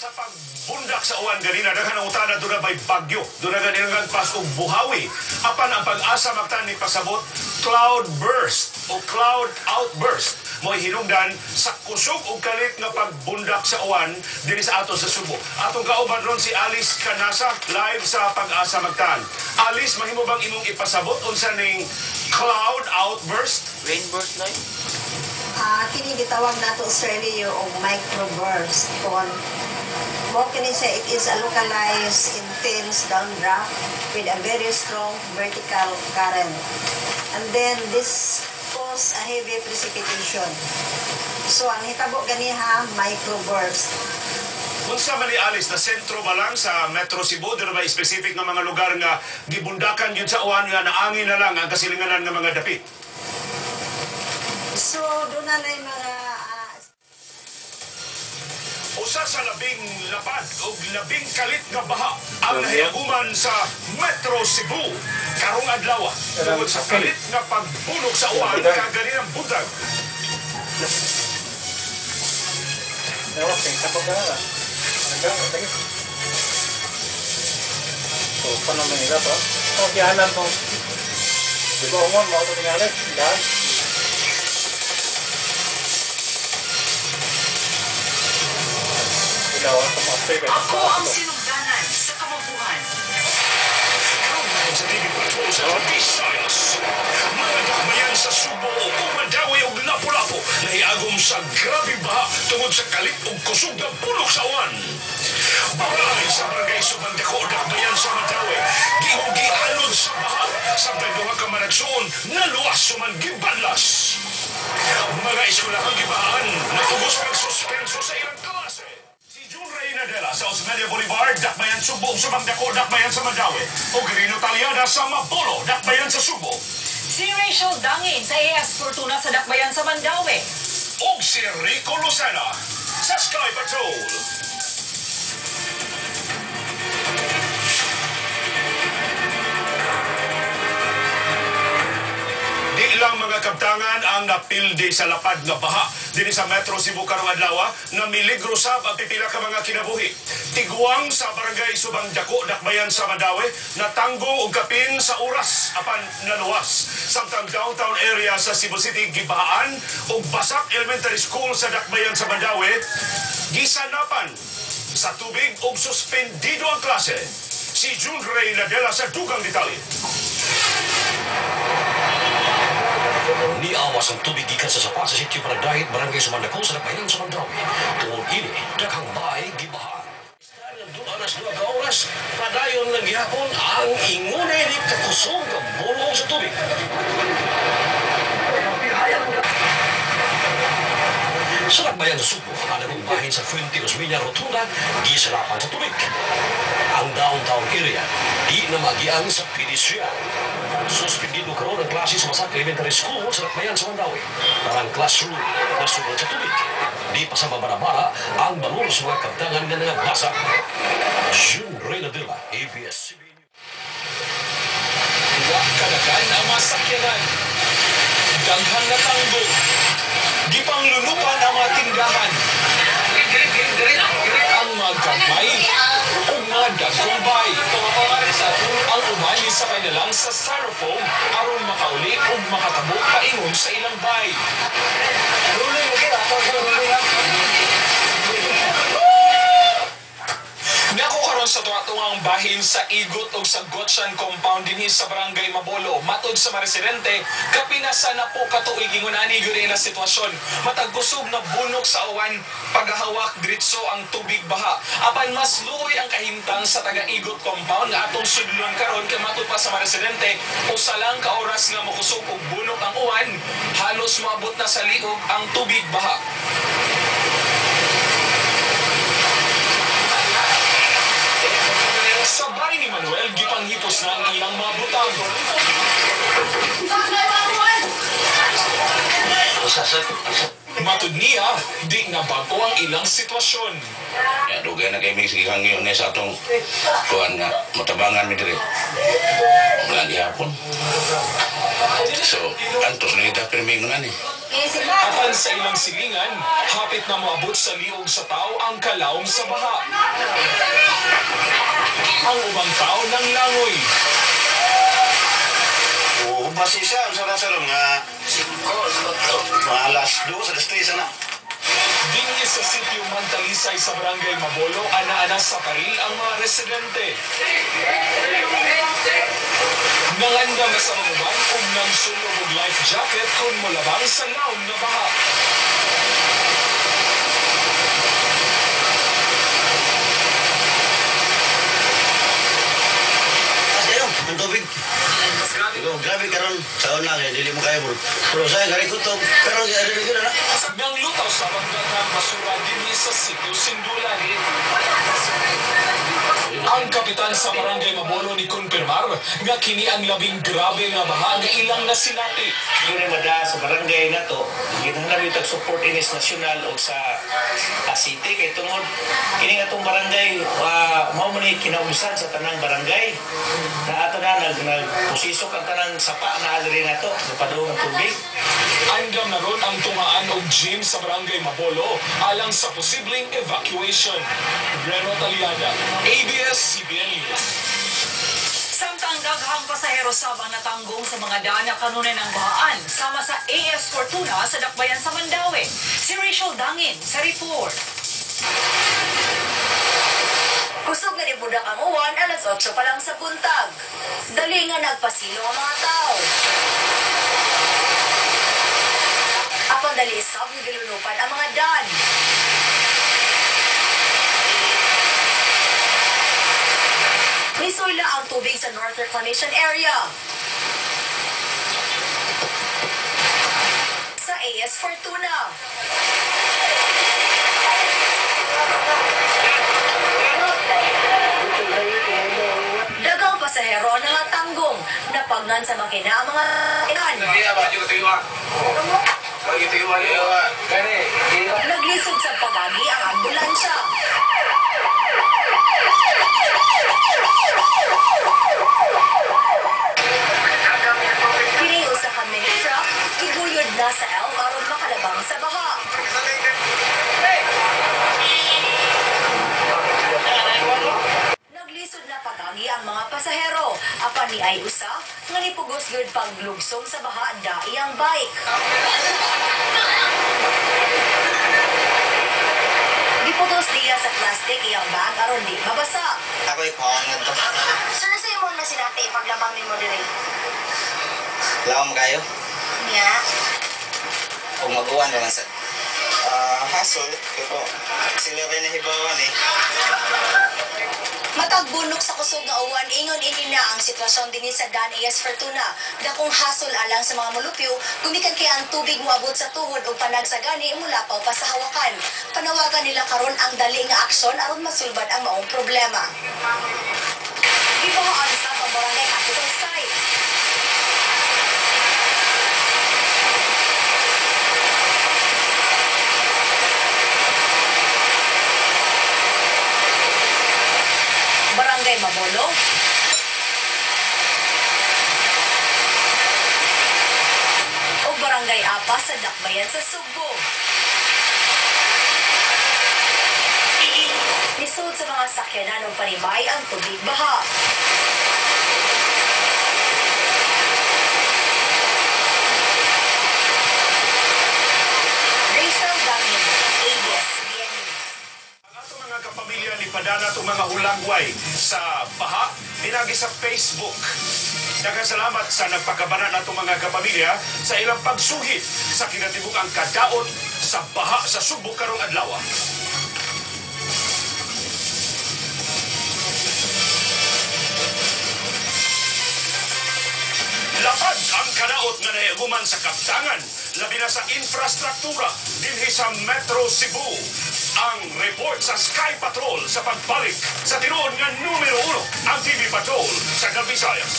Sa pagbundak sa uwan ganina, daghan ang utana doon na may bagyo. Doon na ganina pas og buhawi. Apan ang pag-asa magtan ni pasabot, cloud burst o cloud outburst. Mo'y hinungdan sa kusog o kalit nga pagbundak sa uwan diri sa ato sa Subo. Atong kauban ron si Alice Canasa, live sa Pag-asa Magtan. Alice, mahimo bang imong ipasabot unsa ning cloud outburst? Rainburst na Kini gitawag nato Australia o microburst. Mo kini siya, it is a localized intense downdraft with a very strong vertical current. And then this cause a heavy precipitation. So ang hitabo ganiha microburst. Unsa man ni Alice, na sentro ba lang sa Metro Cebu? Doon ba specific nga mga lugar nga gibundakan yun sa uwan nga naangin na lang ang kasilinganan ng mga dapit? So doon na lang mga usa sa labing lapad o labing kalit nga baha ang nahiaguman sa Metro Cebu karong adlaw tungod sa kalit nga pagbunog sa uwan kaganinang buntag. So, paano manila to? So, kiyanan to. Di ba umon, mau ito tingali? Daan. Ako ang sinugdanan sa kamabuhan. Sa tigil patrol sa Visayas, mga dakbayan sa Subo o Mandawi o Lapu-Lapu nahiagom sa grabe baha tungod sa kalit o kusog na bulok sa uwan. Baray sa barangay Subandako o dakbayan sa Mandawi, gihugi-anod sa baha sa duha ka managsuon na luwas sumangibanlas. Mga eskwelahang gibahaan natubos pagsuspenso sa ilang klase. Nadela sa Osmeña Boulevard, dakbayan Subo, Subandako, dakbayan sa Mandawi. O Grino Taliada sa Mapolo, dakbayan sa Subo. Si Rachel Dangin sa AS Fortuna sa dakbayan sa Mandawi. O si Rico Lucena sa Sky Patrol. Di lang mga kabtangan ang napildi sa lapad nga baha dinhi sa Metro Cebu karong adlaw na miligro sab ang pipila ka mga kinabuhi. Tiguang sa barangay Subandako, dakbayan sa Mandawi, natanggo og kapin sa oras apan naluwas. Samtang downtown area sa Cebu City gibahaan og Basak Elementary School sa dakbayan sa Mandawi gisanapan sa tubig og suspendido ang klase. Si June Ray Nadela sa dugang detalye. Niawas ang tubig gikan sa sapat sa sitio Paradahit, barangay Sumandako sa dakbayan sa Mandawi. Tungod ini, daghang bahay gibaha. Alas 2 ka oras, padayon lang gihapon ang ingunay ni kakusog ang bulong sa tubig. Sa dakbayan sa Subo, ang nagumbahin sa Fuente Osmeña Rotunda, gisarapan sa tubig. Ang downtown area, di na magiang sa pedesyan. Suspendido karon ang klase sa Basak Elementary School sa dakbayan sa Mandawi. Parang classroom na sugod sa tubig. Di pa sa mabarabara ang balor sa mga kabtangan nga nangabasa. June Reynadilla, ABS-CBN. Wakadagan ang masakyanan. Danghan na tanggo. Gipanglulupan ang mga tindahan. Ang mga gamay o mga dagkumbay. Ang umali sa kanilang sa styrofoam aron makauli o makatabo paingon sa ilang bay. Nako karon sa tuwa-tuwang bahin sa Igot o sa Gotchan compound dinhi sa barangay Mabolo. Matod sa mga residente, kapinasa na po katuig ingon ani gyud na sitwasyon. Matag kusog na bunok sa awan, paghahawak diretso ang tubig baha. Apan mas luoy ang kahimtang sa taga Igot compound nga atong sudlon karon kay matod pa sa mga residente, usa lang ka oras nga mokusog og bunok ang uwan, halos moabot na sa liog ang tubig baha. Sabay ni Manuel, gipanghipos na ang ilang mga butang. Matod Matud niya, di na bago ang ilang sitwasyon. Ya, dugay na kay sige hangyo ni sa atong kuan nga matabangan mi diri. Mga gihapon. So, antos na ita permingon ani. Apan sa ilang silingan, hapit na moabot sa liog sa tao ang kalawom sa baha. Ang ubang tao nang langoy. Oo, basi siya sa rasalong nga mga alas 2 sa alas 3 sana. Dingi sa sitio Mantalisay sa Barangay Mabolo, ana-ana sa paril ang mga residente. Nanganda na sa mamuban kung nang sulog og life jacket kung mulabang sa laom nga baha. Ang tubig. Grabe karon sa una kaya dili mo kaya bro. Pero saya gari ko to. Pero gari ko na. Nang lutaw sa banggang basura dinhi sa sitio Sindulan. Ang kapitan sa Barangay Mabolo ni konfirmar nga kini ang labing grabe nga baha nga ilang nasinati. Yun mada sa barangay na to, ginhanap yung support inis nasyonal o sa city kay tungod kini nga tong barangay mao man ni kinaubusan sa tanang barangay na ato na nagposisok ang tanang sapa na aliri na to napadung ang tubig. Andam na ron ang tungaan og gym sa Barangay Mabolo alang sa posibleng evacuation. Reno Taliada, ABS-CBN News. Samtang daghang pasahero sabang natanggong sa mga daan na kanunay ng bahaan sama sa AS Fortuna sa Dakbayan sa Mandawi. Si Rachel Dangin sa report. Kusog na nibudak ang uwan alas 8 pa lang sa buntag. Dali nga nagpasilo ang mga tao. Apang dali sab nigilunupan ang mga daan. Nisuyla ang tubig sa North Reclamation Area. Sa AS Fortuna. Dagang pasahero na nga tanggong napagnan sa makina ang mga ikan. Naglisod sa pagagi ang ambulansya. Pinayo sa mini truck, iguyod na sa L aron makalabang sa baha. Naglisod na pagagi ang mga pasahero. Apan ni ay usa nga nipugos gyud paglugsong sa baha dai ang bike. Giputos niya sa plastic iyang bag aron di mabasa. Ako'y pangan to. Sir, sa imo na sinati paglabang nimo diri. Laom kayo. Nya. Kung mag-uwan naman sa hassle, pero sila rin nahibawan eh. Matagbunok sa kusog nga uwan, ingon ini na ang sitwasyon dinhi sa Dan AS Fortuna. Dakong hasol alang sa mga mulupyo, gumikan kay ang tubig moabot sa tuhod o panagsagani mulapaw pa sa hawakan. Panawagan nila karon ang dali nga aksyon aron masulbad ang maong problema. Gibahaan sa barangay capital site. Barangay Mabolo, o Barangay Apa sa Dakbayan sa Subo. Nisod sa mga sakyanan o panimay ang tubig baha. Rachel Dangin, ABS-CBN News. Ato mga kapamilya ni Padana itong mga hulagway sa baha, pinagi sa Facebook. Nagkasalamat sa nagpakabana na itong mga kapamilya sa ilang pagsuhit sa kinatibukang kadaot sa baha sa Subo karong adlaw. Lapad ang kadaot nga nahiaguman sa kaptangan, labi na sa infrastruktura dinhi sa Metro Cebu. Ang report sa Sky Patrol sa pagbalik sa tinuod nga numero 1 ang TV Patrol sa Visayas.